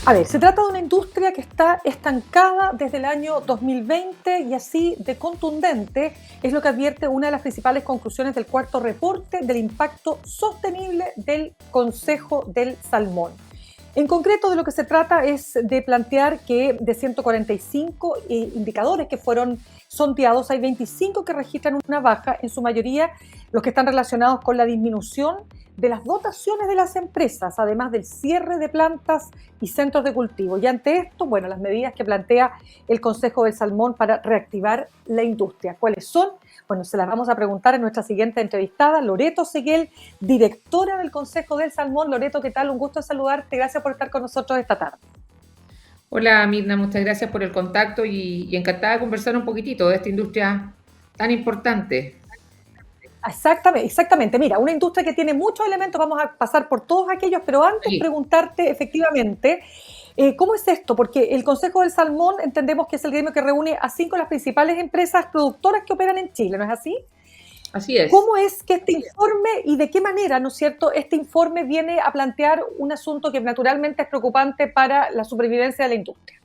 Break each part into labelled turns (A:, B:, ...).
A: A ver, se trata de una industria que está estancada desde el año 2020 y así de contundente es lo que advierte una de las principales conclusiones del cuarto reporte del impacto sostenible del Consejo del Salmón. En concreto, de lo que se trata es de plantear que de 145 indicadores que fueron sondeados, hay 25 que registran una baja, en su mayoría los que están relacionados con la disminución de las dotaciones de las empresas, además del cierre de plantas y centros de cultivo. Y ante esto, bueno, las medidas que plantea el Consejo del Salmón para reactivar la industria. ¿Cuáles son? Bueno, se las vamos a preguntar en nuestra siguiente entrevistada, Loreto Seguel, directora del Consejo del Salmón. Loreto, ¿qué tal? Un gusto saludarte. Gracias por estar con nosotros esta tarde.
B: Hola Mirna, muchas gracias por el contacto y encantada de conversar un poquitito de esta industria tan importante.
A: Exactamente, exactamente. Mira, una industria que tiene muchos elementos, vamos a pasar por todos aquellos, pero antes
B: Sí,
A: preguntarte efectivamente, ¿cómo es esto? Porque el Consejo del Salmón entendemos que es el gremio que reúne a 5 de las principales empresas productoras que operan en Chile, ¿no es así?
B: así es.
A: ¿Cómo es que este informe y de qué manera, ¿no es cierto?, este informe viene a plantear un asunto que naturalmente es preocupante para la supervivencia de la industria?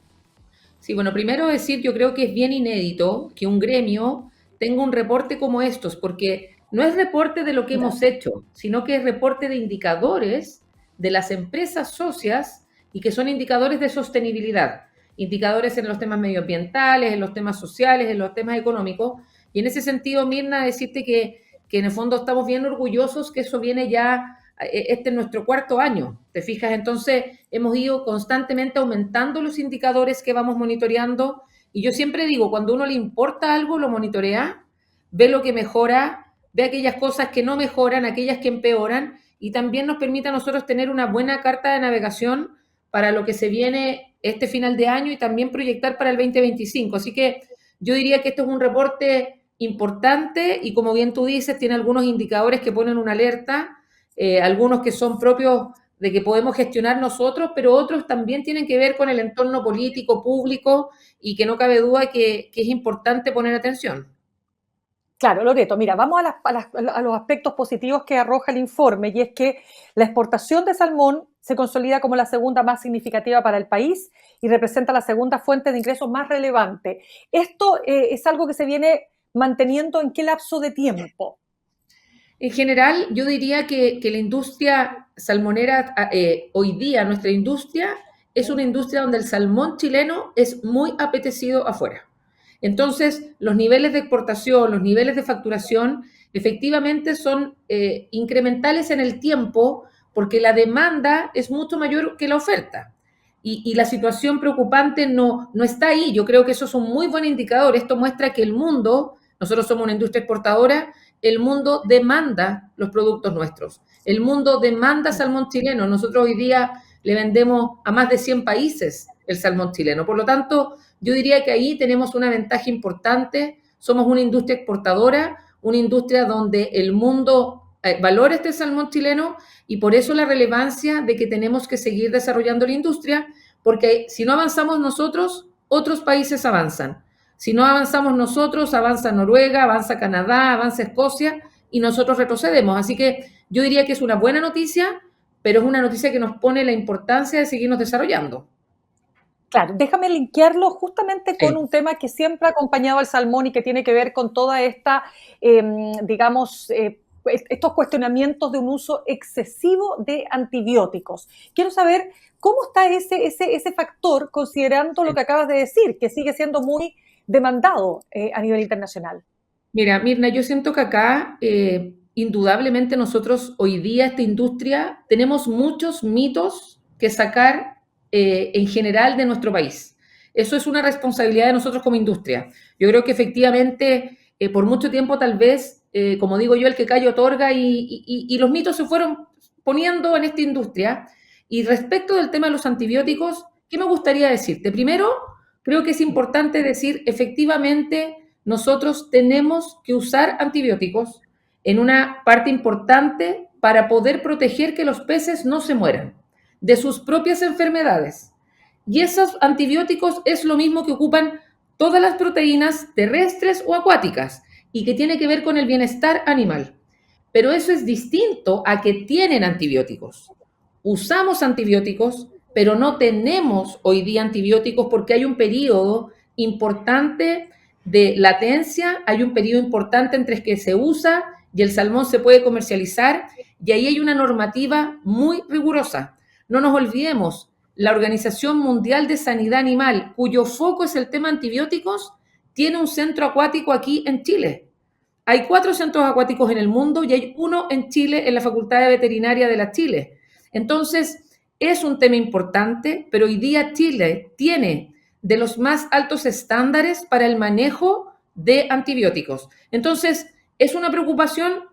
B: Sí, bueno, primero decir, yo creo que es bien inédito que un gremio tenga un reporte como estos, porque no es reporte de lo que
A: Ya.
B: hemos hecho, sino que es reporte de indicadores de las empresas socias y que son indicadores de sostenibilidad, indicadores en los temas medioambientales, en los temas sociales, en los temas económicos. Y en ese sentido, Mirna, decirte que en el fondo estamos bien orgullosos que eso viene ya, este es nuestro cuarto año, ¿te fijas? Entonces, hemos ido constantemente aumentando los indicadores que vamos monitoreando y yo siempre digo, cuando a uno le importa algo, lo monitorea, ve lo que mejora, ve aquellas cosas que no mejoran, aquellas que empeoran y también nos permite a nosotros tener una buena carta de navegación para lo que se viene este final de año y también proyectar para el 2025. Así que yo diría que esto es un reporte importante y como bien tú dices, tiene algunos indicadores que ponen una alerta, algunos que son propios de que podemos gestionar nosotros, pero otros también tienen que ver con el entorno político, público, y que no cabe duda que es importante poner atención.
A: Claro, Loreto, mira, vamos a los aspectos positivos que arroja el informe, y es que la exportación de salmón se consolida como la segunda más significativa para el país y representa la segunda fuente de ingresos más relevante. ¿Esto es algo que se viene manteniendo en qué lapso de tiempo?
B: En general, yo diría que la industria salmonera, hoy día, nuestra industria, es una industria donde el salmón chileno es muy apetecido afuera. Entonces, los niveles de exportación, los niveles de facturación, efectivamente son incrementales en el tiempo porque la demanda es mucho mayor que la oferta. Y la situación preocupante no está ahí. Yo creo que eso es un muy buen indicador. Esto muestra que el mundo, nosotros somos una industria exportadora, el mundo demanda los productos nuestros. El mundo demanda salmón chileno. Nosotros hoy día le vendemos a más de 100 países el salmón chileno. Por lo tanto, yo diría que ahí tenemos una ventaja importante. Somos una industria exportadora, una industria donde el mundo valora este salmón chileno y por eso la relevancia de que tenemos que seguir desarrollando la industria, porque si no avanzamos nosotros, otros países avanzan. Si no avanzamos nosotros, avanza Noruega, avanza Canadá, avanza Escocia y nosotros retrocedemos. Así que yo diría que es una buena noticia, pero es una noticia que nos pone la importancia de seguirnos desarrollando.
A: Claro, déjame linkearlo justamente con
B: Sí.
A: un tema que siempre ha acompañado al salmón y que tiene que ver con toda esta, digamos, estos cuestionamientos de un uso excesivo de antibióticos. Quiero saber cómo está ese factor, considerando lo que acabas de decir, que sigue siendo muy demandado a nivel internacional.
B: Mira, Mirna, yo siento que acá indudablemente nosotros hoy día, esta industria, tenemos muchos mitos que sacar en general de nuestro país. Eso es una responsabilidad de nosotros como industria. Yo creo que efectivamente por mucho tiempo tal vez, como digo yo, el que calla otorga y los mitos se fueron poniendo en esta industria. Y respecto del tema de los antibióticos, ¿qué me gustaría decirte? Primero, creo que es importante decir efectivamente nosotros tenemos que usar antibióticos en una parte importante para poder proteger que los peces no se mueran de sus propias enfermedades. Y esos antibióticos es lo mismo que ocupan todas las proteínas terrestres o acuáticas y que tiene que ver con el bienestar animal. Pero eso es distinto a que tienen antibióticos. Usamos antibióticos, pero no tenemos hoy día antibióticos porque hay un periodo importante de latencia, hay un periodo importante entre que se usa y el salmón se puede comercializar, y ahí hay una normativa muy rigurosa. No nos olvidemos, la Organización Mundial de Sanidad Animal, cuyo foco es el tema antibióticos, tiene un centro acuático aquí en Chile. Hay 4 centros acuáticos en el mundo y hay uno en Chile, en la Facultad de Veterinaria de la Chile. Entonces, es un tema importante, pero hoy día Chile tiene de los más altos estándares para el manejo de antibióticos. Entonces, es una preocupación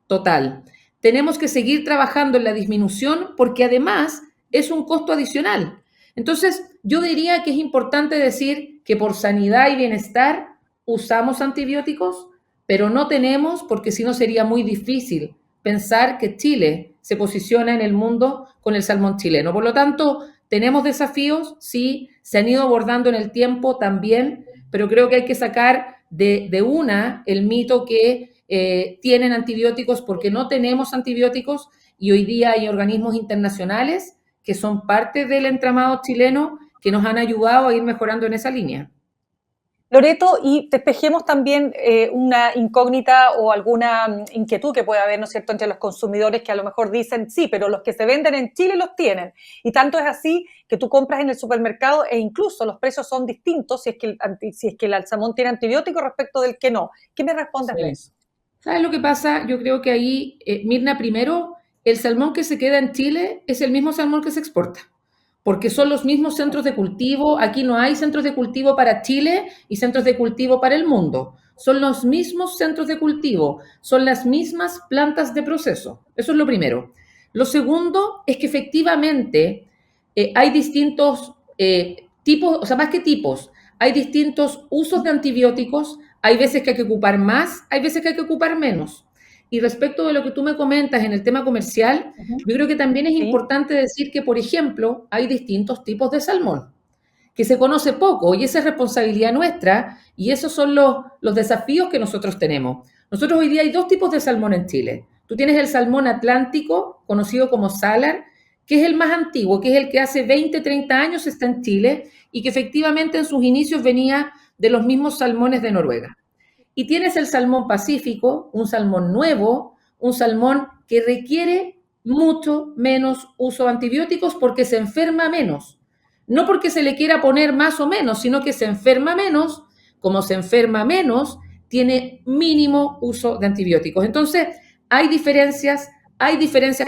B: total. Tenemos que seguir trabajando en la disminución porque además es un costo adicional. Entonces, yo diría que es importante decir que por sanidad y bienestar usamos antibióticos, pero no tenemos, porque si no sería muy difícil pensar que Chile se posiciona en el mundo con el salmón chileno. Por lo tanto, tenemos desafíos, sí, se han ido abordando en el tiempo también, pero creo que hay que sacar de una el mito que tienen antibióticos porque no tenemos antibióticos, y hoy día hay organismos internacionales que son parte del entramado chileno que nos han ayudado a ir mejorando en esa línea.
A: Loreto, y despejemos también una incógnita o alguna inquietud que pueda haber, ¿no es cierto?, entre los consumidores que a lo mejor dicen, sí, pero los que se venden en Chile los tienen. Y tanto es así que tú compras en el supermercado e incluso los precios son distintos si es que el salmón tiene antibiótico respecto del que no. ¿Qué me respondes de
B: Sí.
A: eso?
B: ¿Sabes lo que pasa? Yo creo que ahí, Mirna, primero, el salmón que se queda en Chile es el mismo salmón que se exporta, porque son los mismos centros de cultivo. Aquí no hay centros de cultivo para Chile y centros de cultivo para el mundo. Son los mismos centros de cultivo, son las mismas plantas de proceso. Eso es lo primero. Lo segundo es que efectivamente hay distintos tipos, o sea, más que tipos, hay distintos usos de antibióticos. Hay veces que hay que ocupar más, hay veces que hay que ocupar menos. Y respecto de lo que tú me comentas en el tema comercial, yo creo que también es
A: ¿Sí?
B: importante decir que, por ejemplo, hay distintos tipos de salmón, que se conoce poco, y esa es responsabilidad nuestra, y esos son los desafíos que nosotros tenemos. Nosotros hoy día hay 2 tipos de salmón en Chile. Tú tienes el salmón atlántico, conocido como salar, que es el más antiguo, que es el que hace 20, 30 años está en Chile y que efectivamente en sus inicios venía de los mismos salmones de Noruega. Y tienes el salmón pacífico, un salmón nuevo, un salmón que requiere mucho menos uso de antibióticos porque se enferma menos. No porque se le quiera poner más o menos, sino que se enferma menos. Como se enferma menos, tiene mínimo uso de antibióticos. Entonces, hay diferencias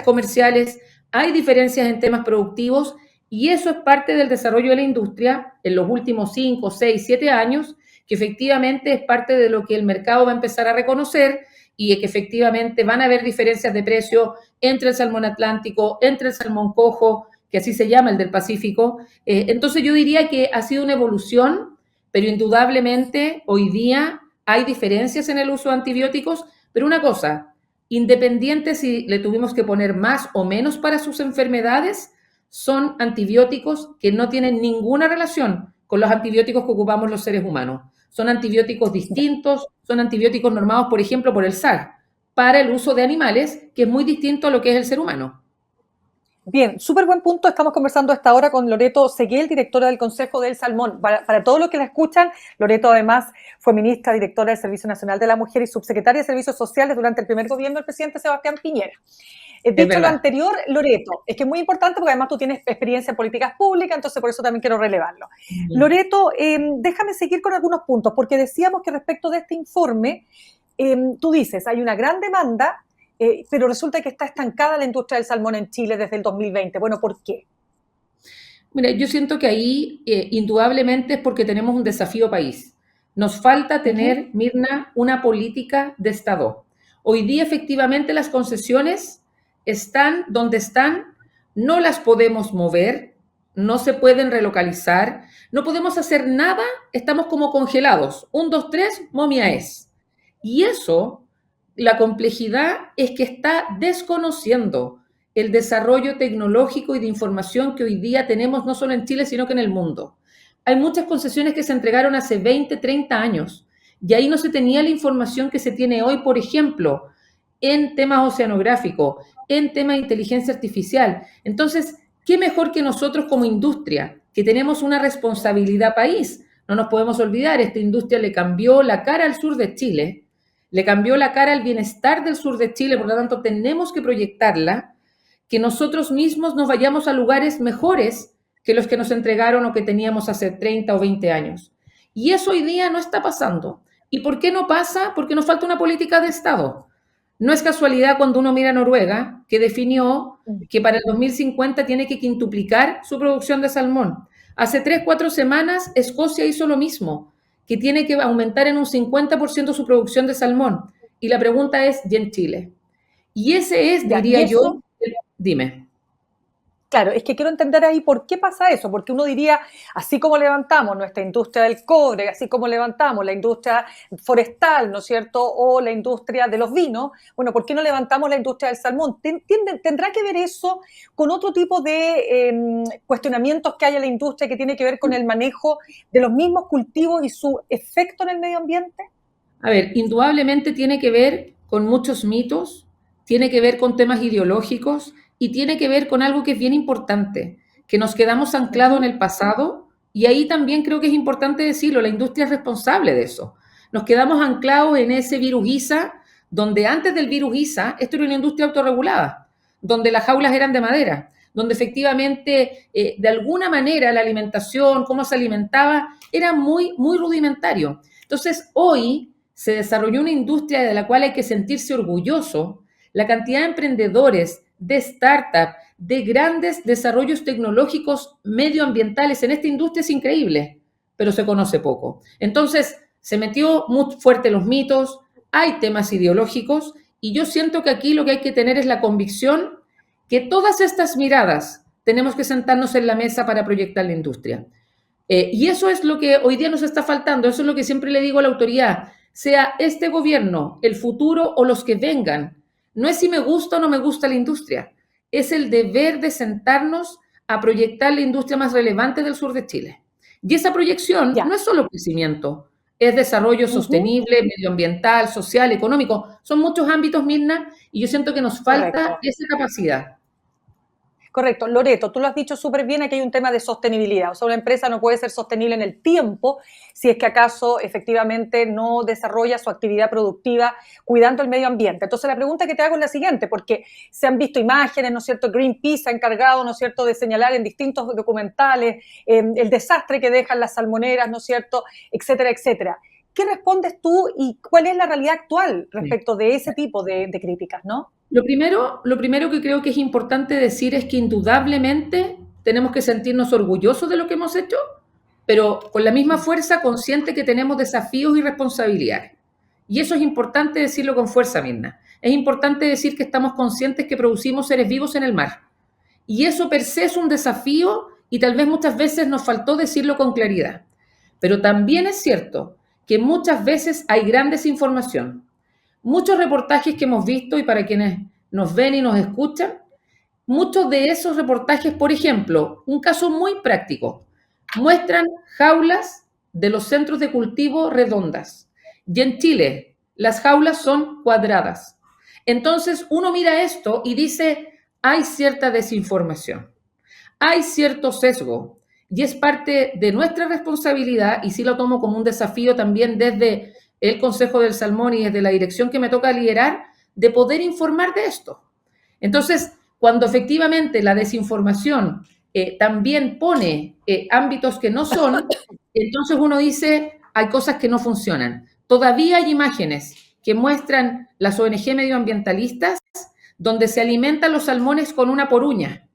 B: comerciales, hay diferencias en temas productivos, y eso es parte del desarrollo de la industria en los últimos 5, 6, 7 años, que efectivamente es parte de lo que el mercado va a empezar a reconocer, y que efectivamente van a haber diferencias de precio entre el salmón atlántico, entre el salmón cojo, que así se llama el del Pacífico. Entonces yo diría que ha sido una evolución, pero indudablemente hoy día hay diferencias en el uso de antibióticos, pero una cosa, independiente si le tuvimos que poner más o menos para sus enfermedades, son antibióticos que no tienen ninguna relación con los antibióticos que ocupamos los seres humanos. Son antibióticos distintos, son antibióticos normados, por ejemplo, por el SAG, para el uso de animales, que es muy distinto a lo que es el ser humano.
A: Bien, súper buen punto. Estamos conversando a esta hora con Loreto Seguel, directora del Consejo del Salmón. Para todos los que la escuchan, Loreto además fue ministra, directora del Servicio Nacional de la Mujer y subsecretaria de Servicios Sociales durante el primer gobierno del presidente Sebastián Piñera.
B: Es
A: Dicho lo
B: verdad.
A: anterior, Loreto, es que es muy importante porque además tú tienes experiencia en políticas públicas, entonces por eso también quiero relevarlo. Loreto, déjame seguir con algunos puntos, porque decíamos que respecto de este informe, tú dices, hay una gran demanda, pero resulta que está estancada la industria del salmón en Chile desde el 2020. Bueno, ¿por qué?
B: Mira, yo siento que ahí indudablemente es porque tenemos un desafío país. Nos falta tener, Mirna, una política de Estado. Hoy día efectivamente las concesiones están donde están, no las podemos mover, no se pueden relocalizar, no podemos hacer nada, estamos como congelados. 1, 2, 3, momia es. Y eso, la complejidad es que está desconociendo el desarrollo tecnológico y de información que hoy día tenemos no solo en Chile, sino que en el mundo. Hay muchas concesiones que se entregaron hace 20, 30 años y ahí no se tenía la información que se tiene hoy, por ejemplo, en temas oceanográficos, en temas de inteligencia artificial. Entonces, ¿Qué mejor que nosotros como industria, que tenemos una responsabilidad país? No nos podemos olvidar, esta industria le cambió la cara al sur de Chile, le cambió la cara al bienestar del sur de Chile, por lo tanto tenemos que proyectarla, que nosotros mismos nos vayamos a lugares mejores que los que nos entregaron o que teníamos hace 30 o 20 años. Y eso hoy día no está pasando. ¿Y por qué no pasa? Porque nos falta una política de Estado. No es casualidad cuando uno mira a Noruega, que definió que para el 2050 tiene que quintuplicar su producción de salmón. Hace 3, 4 semanas Escocia hizo lo mismo, que tiene que aumentar en un 50% su producción de salmón. Y la pregunta es, ¿y en Chile? Y ese es,
A: Ya,
B: diría yo, dime.
A: claro, es que quiero entender ahí por qué pasa eso, porque uno diría, así como levantamos nuestra industria del cobre, así como levantamos la industria forestal, ¿no es cierto?, o la industria de los vinos, bueno, ¿por qué no levantamos la industria del salmón? ¿Tendrá que ver eso con otro tipo de cuestionamientos que hay en la industria que tiene que ver con el manejo de los mismos cultivos y su efecto en el medio ambiente?
B: A ver, indudablemente tiene que ver con muchos mitos, tiene que ver con temas ideológicos y tiene que ver con algo que es bien importante, que nos quedamos anclados en el pasado y ahí también creo que es importante decirlo, la industria es responsable de eso. Nos quedamos anclados en ese virus guisa, donde antes del virus guisa, esto era una industria autorregulada, donde las jaulas eran de madera, donde efectivamente, de alguna manera, la alimentación, cómo se alimentaba, era muy, muy rudimentario. Entonces, hoy se desarrolló una industria de la cual hay que sentirse orgulloso. La cantidad de emprendedores, de startups, de grandes desarrollos tecnológicos medioambientales en esta industria es increíble, pero se conoce poco. Entonces, se metió muy fuerte los mitos, hay temas ideológicos y yo siento que aquí lo que hay que tener es la convicción que todas estas miradas tenemos que sentarnos en la mesa para proyectar la industria. Y eso es lo que hoy día nos está faltando, eso es lo que siempre le digo a la autoridad, sea este gobierno, el futuro o los que vengan, no es si me gusta o no me gusta la industria, es el deber de sentarnos a proyectar la industria más relevante del sur de Chile. Y esa proyección no
A: Ya.
B: es solo crecimiento, es desarrollo sostenible, medioambiental, social, económico, son muchos ámbitos, Mirna, y yo siento que nos falta
A: Correcto.
B: esa capacidad.
A: Correcto. Loreto, tú lo has dicho súper bien, aquí hay un tema de sostenibilidad. O sea, una empresa no puede ser sostenible en el tiempo si es que acaso efectivamente no desarrolla su actividad productiva cuidando el medio ambiente. Entonces, la pregunta que te hago es la siguiente, porque se han visto imágenes, ¿no es cierto? Greenpeace se ha encargado, ¿no es cierto?, de señalar en distintos documentales el desastre que dejan las salmoneras, ¿no es cierto?, etcétera, etcétera. ¿Qué respondes tú y cuál es la realidad actual respecto de ese tipo de críticas, no?
B: Lo primero que creo que es importante decir es que indudablemente tenemos que sentirnos orgullosos de lo que hemos hecho, pero con la misma fuerza consciente que tenemos desafíos y responsabilidades. Y eso es importante decirlo con fuerza, Mirna. Es importante decir que estamos conscientes que producimos seres vivos en el mar. Y eso per se es un desafío y tal vez muchas veces nos faltó decirlo con claridad. Pero también es cierto que muchas veces hay gran desinformación. Muchos reportajes que hemos visto y para quienes nos ven y nos escuchan, muchos de esos reportajes, por ejemplo, un caso muy práctico, muestran jaulas de los centros de cultivo redondas. Y en Chile, las jaulas son cuadradas. Entonces, uno mira esto y dice, hay cierta desinformación, hay cierto sesgo, y es parte de nuestra responsabilidad, y sí lo tomo como un desafío también desde el Consejo del Salmón y desde la dirección que me toca liderar, de poder informar de esto. Entonces, cuando efectivamente la desinformación también pone ámbitos que no son, entonces uno dice, hay cosas que no funcionan. Todavía hay imágenes que muestran las ONG medioambientalistas donde se alimentan los salmones con una poruña.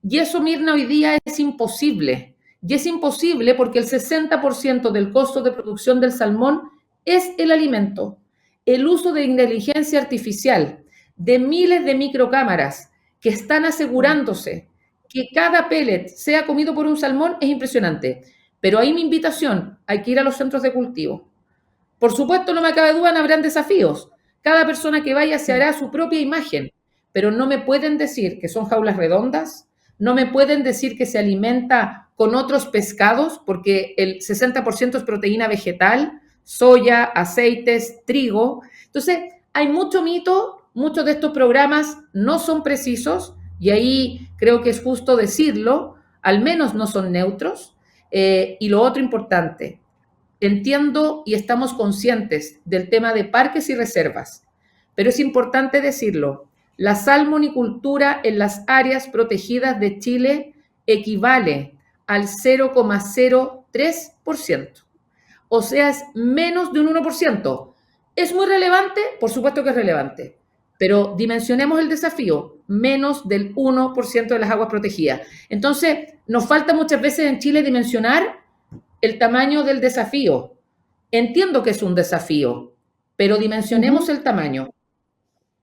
B: Y eso, Mirna, hoy día es imposible. Y es imposible porque el 60% del costo de producción del salmón es el alimento. El uso de inteligencia artificial, de miles de microcámaras que están asegurándose que cada pellet sea comido por un salmón es impresionante. Pero ahí mi invitación, hay que ir a los centros de cultivo. Por supuesto, no me cabe duda, habrán desafíos. Cada persona que vaya se hará su propia imagen, pero no me pueden decir que son jaulas redondas, no me pueden decir que se alimenta con otros pescados, porque el 60% es proteína vegetal, soya, aceites, trigo. Entonces, hay mucho mito, muchos de estos programas no son precisos, Y ahí creo que es justo decirlo, al menos no son neutros. Y lo otro importante, entiendo y estamos conscientes del tema de parques y reservas, pero es importante decirlo, la salmonicultura en las áreas protegidas de Chile equivale al 0,03%, o sea, es menos de un 1%. ¿Es muy relevante? Por supuesto que es relevante, pero dimensionemos el desafío, menos del 1% de las aguas protegidas. Entonces, nos falta muchas veces en Chile dimensionar el tamaño del desafío. Entiendo que es un desafío, pero dimensionemos el tamaño.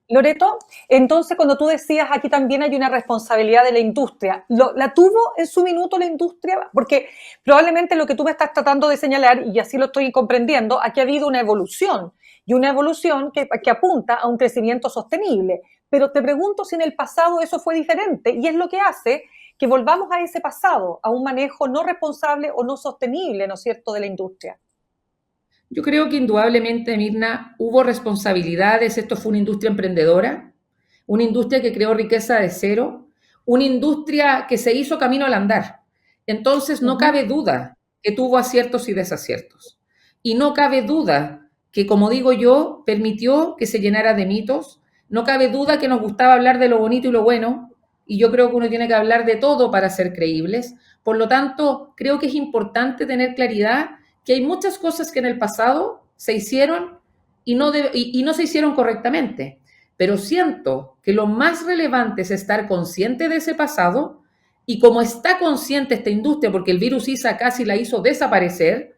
A: Loreto, entonces cuando tú decías aquí también hay una responsabilidad de la industria, ¿la tuvo en su minuto la industria? Porque probablemente lo que tú me estás tratando de señalar, y así lo estoy comprendiendo, aquí ha habido una evolución, y una evolución que apunta a un crecimiento sostenible. Pero te pregunto si en el pasado eso fue diferente, y es lo que hace que volvamos a ese pasado, a un manejo no responsable o no sostenible, ¿no es cierto?, de la industria.
B: Yo creo que indudablemente, Mirna, hubo responsabilidades. Esto fue una industria emprendedora, una industria que creó riqueza de cero, una industria que se hizo camino al andar. Entonces, no cabe duda que tuvo aciertos y desaciertos. Y no cabe duda que, como digo yo, permitió que se llenara de mitos. No cabe duda que nos gustaba hablar de lo bonito y lo bueno. Y yo creo que uno tiene que hablar de todo para ser creíbles. Por lo tanto, creo que es importante tener claridad que hay muchas cosas que en el pasado se hicieron y no se hicieron correctamente. Pero siento que lo más relevante es estar consciente de ese pasado y como está consciente esta industria, porque el virus ISA casi la hizo desaparecer,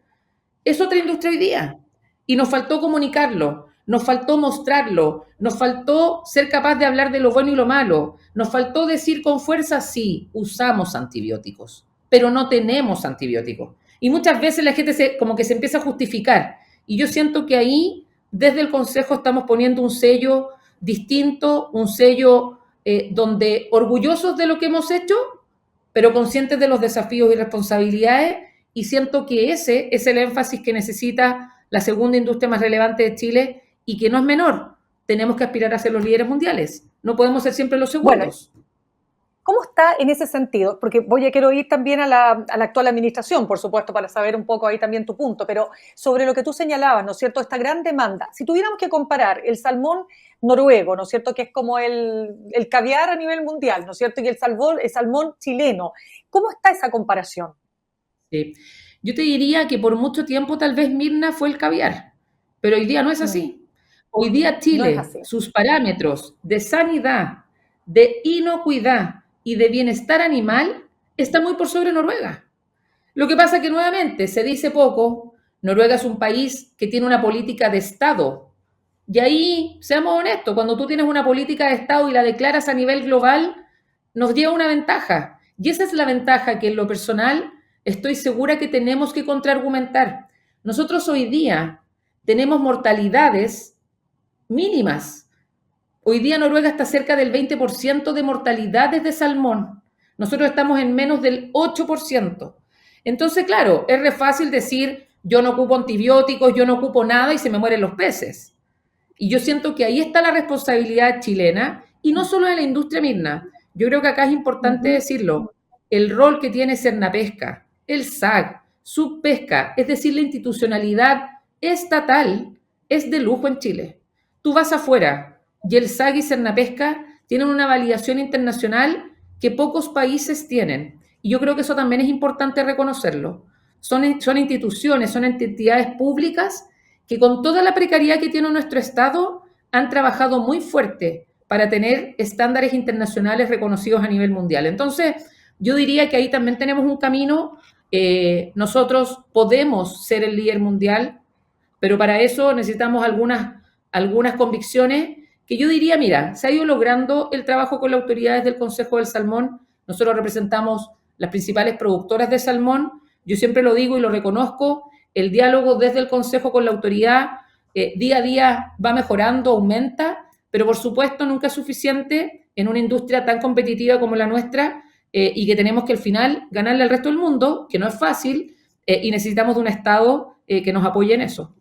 B: es otra industria hoy día. Y nos faltó comunicarlo, nos faltó mostrarlo, nos faltó ser capaz de hablar de lo bueno y lo malo, nos faltó decir con fuerza, sí, usamos antibióticos, pero no tenemos antibióticos. Y muchas veces la gente como que se empieza a justificar. Y yo siento que ahí, desde el Consejo, estamos poniendo un sello distinto, un sello donde orgullosos de lo que hemos hecho, pero conscientes de los desafíos y responsabilidades, y siento que ese es el énfasis que necesita la segunda industria más relevante de Chile y que no es menor. Tenemos que aspirar a ser los líderes mundiales. No podemos ser siempre los
A: Bueno,
B: segundos.
A: ¿cómo está en ese sentido? Porque quiero ir también a la actual administración, por supuesto, para saber un poco ahí también tu punto, pero sobre lo que tú señalabas, ¿no es cierto? Esta gran demanda. Si tuviéramos que comparar el salmón noruego, ¿no es cierto? Que es como el caviar a nivel mundial, ¿no es cierto? Y el salmón chileno. ¿Cómo está esa comparación?
B: Sí. Yo te diría que por mucho tiempo tal vez Mirna fue el caviar, pero hoy día no es
A: Mm,
B: así. Hoy día
A: no es
B: Chile,
A: así.
B: sus parámetros de sanidad, de inocuidad y de bienestar animal están muy por sobre Noruega. Lo que pasa es que nuevamente se dice poco, Noruega es un país que tiene una política de Estado. Y ahí, seamos honestos, cuando tú tienes una política de Estado y la declaras a nivel global, nos lleva una ventaja. Y esa es la ventaja que en lo personal estoy segura que tenemos que contraargumentar. Nosotros hoy día tenemos mortalidades mínimas. Hoy día Noruega está cerca del 20% de mortalidades de salmón. Nosotros estamos en menos del 8%. Entonces, claro, es re fácil decir, yo no ocupo antibióticos, yo no ocupo nada y se me mueren los peces. Y yo siento que ahí está la responsabilidad chilena y no solo de la industria, Mirna. Yo creo que acá es importante
A: Ujú.
B: decirlo, el rol que tiene Cernapesca, el SAC, Subpesca, es decir, la institucionalidad estatal, es de lujo en Chile. Tú vas afuera y el SAC y Cernapesca tienen una validación internacional que pocos países tienen. Y yo creo que eso también es importante reconocerlo. Son instituciones, son entidades públicas que con toda la precariedad que tiene nuestro Estado han trabajado muy fuerte para tener estándares internacionales reconocidos a nivel mundial. Entonces, yo diría que ahí también tenemos un camino. Nosotros podemos ser el líder mundial, pero para eso necesitamos algunas convicciones que yo diría, mira, se ha ido logrando el trabajo con las autoridades del Consejo del Salmón. Nosotros representamos las principales productoras de salmón. Yo siempre lo digo y lo reconozco, el diálogo desde el Consejo con la autoridad día a día va mejorando, aumenta, pero por supuesto nunca es suficiente en una industria tan competitiva como la nuestra y que tenemos que al final ganarle al resto del mundo, que no es fácil, y necesitamos de un Estado que nos apoye en eso.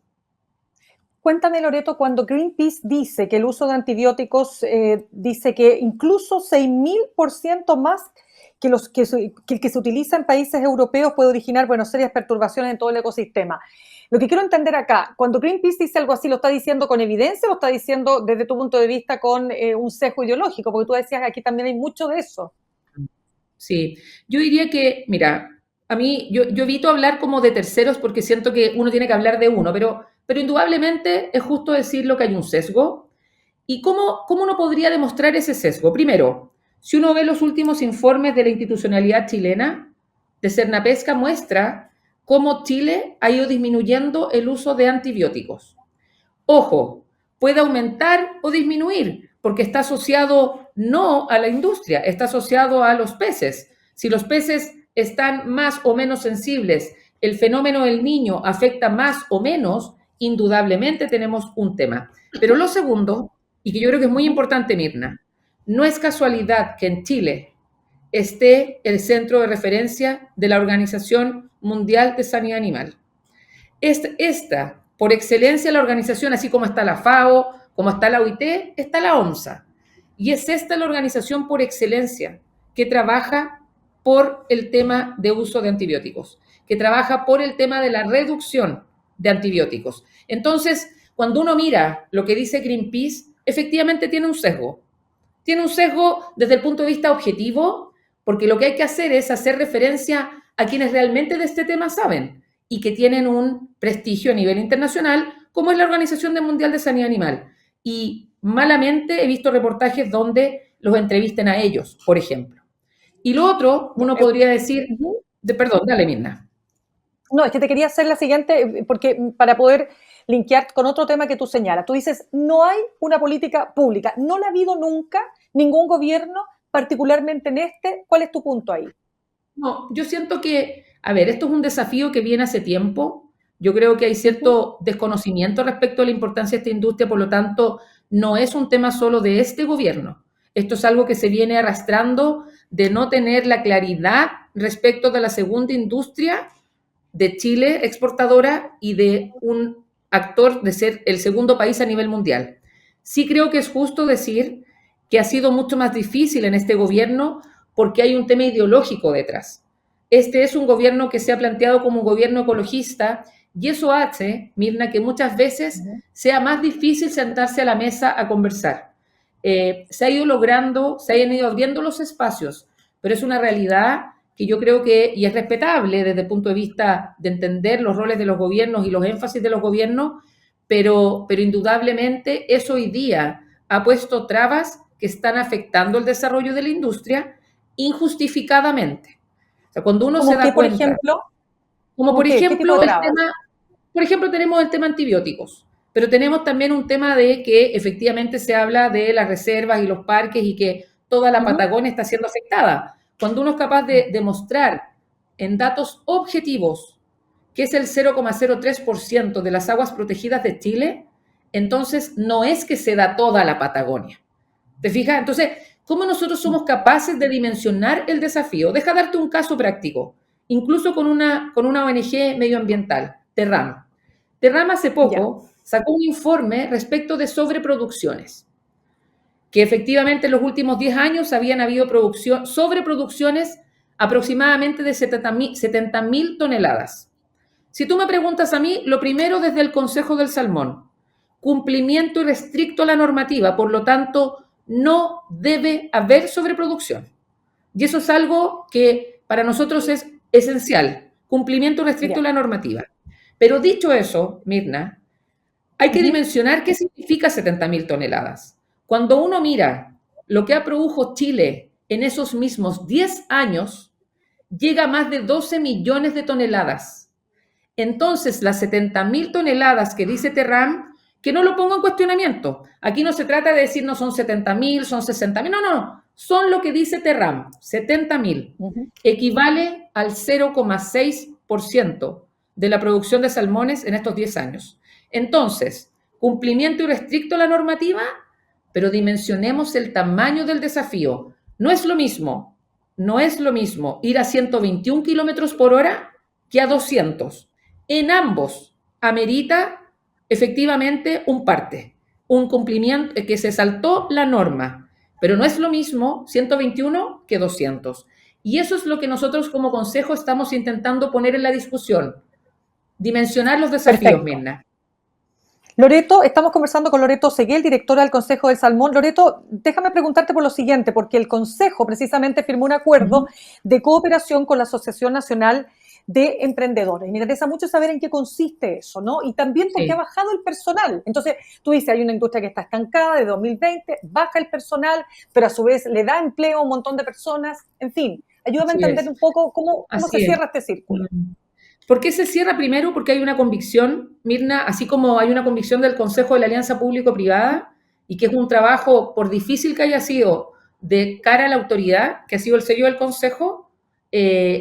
A: Cuéntame, Loreto, cuando Greenpeace dice que el uso de antibióticos, dice que incluso 6.000% más que, el que se utiliza en países europeos puede originar, bueno, serias perturbaciones en todo el ecosistema. Lo que quiero entender acá, cuando Greenpeace dice algo así, ¿lo está diciendo con evidencia o lo está diciendo desde tu punto de vista con un sesgo ideológico? Porque tú decías que aquí también hay mucho de eso.
B: Sí, yo diría que, mira, a mí, yo evito hablar como de terceros porque siento que uno tiene que hablar de uno, pero indudablemente es justo decirlo que hay un sesgo. ¿Y cómo uno podría demostrar ese sesgo? Primero, si uno ve los últimos informes de la institucionalidad chilena, de Cernapesca muestra cómo Chile ha ido disminuyendo el uso de antibióticos. Ojo, puede aumentar o disminuir, porque está asociado no a la industria, está asociado a los peces. Si los peces están más o menos sensibles, el fenómeno del niño afecta más o menos, indudablemente tenemos un tema. Pero lo segundo, y que yo creo que es muy importante, Mirna, no es casualidad que en Chile esté el centro de referencia de la Organización Mundial de Sanidad Animal. Esta, por excelencia, la organización, así como está la FAO, como está la OIT, está la OMSA. Y es esta la organización por excelencia que trabaja por el tema de uso de antibióticos, que trabaja por el tema de la reducción de antibióticos. Entonces, cuando uno mira lo que dice Greenpeace, efectivamente tiene un sesgo. Tiene un sesgo desde el punto de vista objetivo, porque lo que hay que hacer es hacer referencia a quienes realmente de este tema saben y que tienen un prestigio a nivel internacional, como es la Organización Mundial de Sanidad Animal. Y malamente he visto reportajes donde los entrevisten a ellos, por ejemplo. Y lo otro, uno podría decir, perdón, dale, Mirna.
A: No, es que te quería hacer la siguiente, porque para poder linkear con otro tema que tú señalas. Tú dices, no hay una política pública, no la ha habido nunca, ningún gobierno, particularmente en este. ¿Cuál es tu punto ahí?
B: No, yo siento que, a ver, esto es un desafío que viene hace tiempo. Yo creo que hay cierto desconocimiento respecto a la importancia de esta industria, por lo tanto, no es un tema solo de este gobierno. Esto es algo que se viene arrastrando de no tener la claridad respecto de la segunda industria de Chile exportadora y de un actor de ser el segundo país a nivel mundial. Sí creo que es justo decir que ha sido mucho más difícil en este gobierno porque hay un tema ideológico detrás. Este es un gobierno que se ha planteado como un gobierno ecologista y eso hace, Mirna, que muchas veces sea más difícil sentarse a la mesa a conversar. Se ha ido logrando, se han ido abriendo los espacios, pero es una realidad que yo creo que, y es respetable desde el punto de vista de entender los roles de los gobiernos y los énfasis de los gobiernos, pero indudablemente eso hoy día ha puesto trabas que están afectando el desarrollo de la industria injustificadamente. O sea, cuando uno se
A: ¿Cómo
B: da
A: qué, por
B: cuenta,
A: ejemplo?
B: como
A: ¿Cómo
B: por
A: qué? ¿Qué tipo
B: ejemplo
A: de
B: el
A: trabas?
B: tema, por ejemplo tenemos el tema antibióticos, pero tenemos también un tema de que efectivamente se habla de las reservas y los parques y que toda la Patagonia está siendo afectada. Cuando uno es capaz de demostrar en datos objetivos que es el 0,03% de las aguas protegidas de Chile, entonces no es que se da toda la Patagonia. ¿Te fijas? Entonces, ¿cómo nosotros somos capaces de dimensionar el desafío? Deja darte un caso práctico, incluso con una ONG medioambiental, Terram. Terram hace
A: Ya.
B: poco sacó un informe respecto de sobreproducciones, que efectivamente en los últimos 10 años habían habido sobreproducciones aproximadamente de 70.000 toneladas. Si tú me preguntas a mí, lo primero desde el Consejo del Salmón, cumplimiento irrestricto a la normativa, por lo tanto, no debe haber sobreproducción. Y eso es algo que para nosotros es esencial, cumplimiento irrestricto
A: Ya.
B: a la normativa. Pero dicho eso, Mirna, hay que dimensionar qué significa 70.000 toneladas. Cuando uno mira lo que ha produjo Chile en esos mismos 10 años, llega a más de 12 millones de toneladas. Entonces, las 70.000 toneladas que dice Terram, que no lo pongo en cuestionamiento. Aquí no se trata de decir no son 70.000, son 60.000. No, no, son lo que dice Terram, 70.000. Equivale al 0,6% de la producción de salmones en estos 10 años. Entonces, cumplimiento irrestricto a la normativa, pero dimensionemos el tamaño del desafío. No es lo mismo ir a 121 kilómetros por hora que a 200. En ambos amerita efectivamente un parte, un cumplimiento que se saltó la norma, pero no es lo mismo 121 que 200. Y eso es lo que nosotros como consejo estamos intentando poner en la discusión, dimensionar los desafíos,
A: Perfecto.
B: Mirna.
A: Loreto, estamos conversando con Loreto Seguel, directora del Consejo del Salmón. Loreto, déjame preguntarte por lo siguiente, porque el Consejo precisamente firmó un acuerdo de cooperación con la Asociación Nacional de Emprendedores. Y me interesa mucho saber en qué consiste eso, ¿no? Y también porque ha
B: Sí,
A: bajado el personal. Entonces, tú dices, hay una industria que está estancada de 2020, baja el personal, pero a su vez le da empleo a un montón de personas. En fin, ayúdame a
B: así
A: entender
B: es,
A: un poco cómo se
B: así es.
A: cierra este círculo.
B: ¿Por qué se cierra? Primero, porque hay una convicción, Mirna, así como hay una convicción del Consejo de la Alianza Público-Privada, y que es un trabajo, por difícil que haya sido, de cara a la autoridad, que ha sido el sello del Consejo,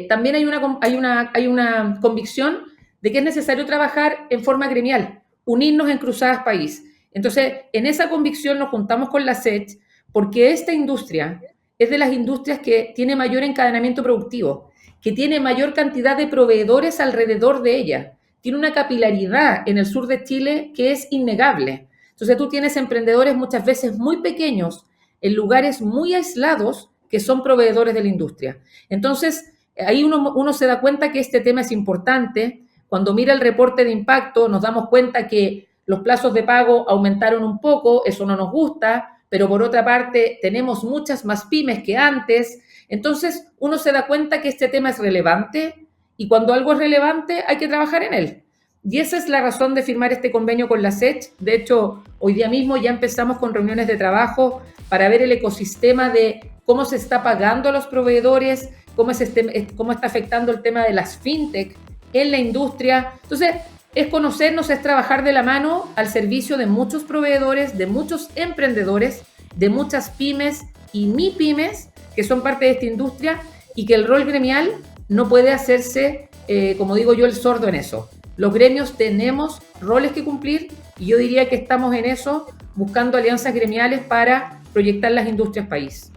B: también hay una convicción de que es necesario trabajar en forma gremial, unirnos en Cruzadas País. Entonces, en esa convicción nos juntamos con la SECH, porque esta industria es de las industrias que tiene mayor encadenamiento productivo, que tiene mayor cantidad de proveedores alrededor de ella. Tiene una capilaridad en el sur de Chile que es innegable. Entonces tú tienes emprendedores muchas veces muy pequeños, en lugares muy aislados, que son proveedores de la industria. Entonces, ahí uno se da cuenta que este tema es importante. Cuando mira el reporte de impacto, nos damos cuenta que los plazos de pago aumentaron un poco, eso no nos gusta, pero por otra parte tenemos muchas más pymes que antes. Entonces, uno se da cuenta que este tema es relevante y cuando algo es relevante hay que trabajar en él. Y esa es la razón de firmar este convenio con la SECH. De hecho, hoy día mismo ya empezamos con reuniones de trabajo para ver el ecosistema de cómo se está pagando a los proveedores, cómo está afectando el tema de las fintech en la industria. Entonces, es conocernos, es trabajar de la mano al servicio de muchos proveedores, de muchos emprendedores, de muchas pymes y MIPYMES que son parte de esta industria y que el rol gremial no puede hacerse, como digo yo, el sordo en eso. Los gremios tenemos roles que cumplir y yo diría que estamos en eso buscando alianzas gremiales para proyectar las industrias país.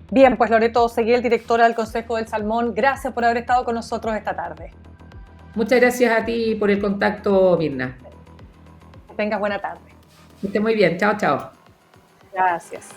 A: Bien, pues Loreto Seguel, directora del Consejo del Salmón, gracias por haber estado con nosotros esta tarde.
B: Muchas gracias a ti por el contacto, Mirna.
A: Que tengas buena tarde.
B: Que esté muy bien. Chao, chao.
A: Gracias.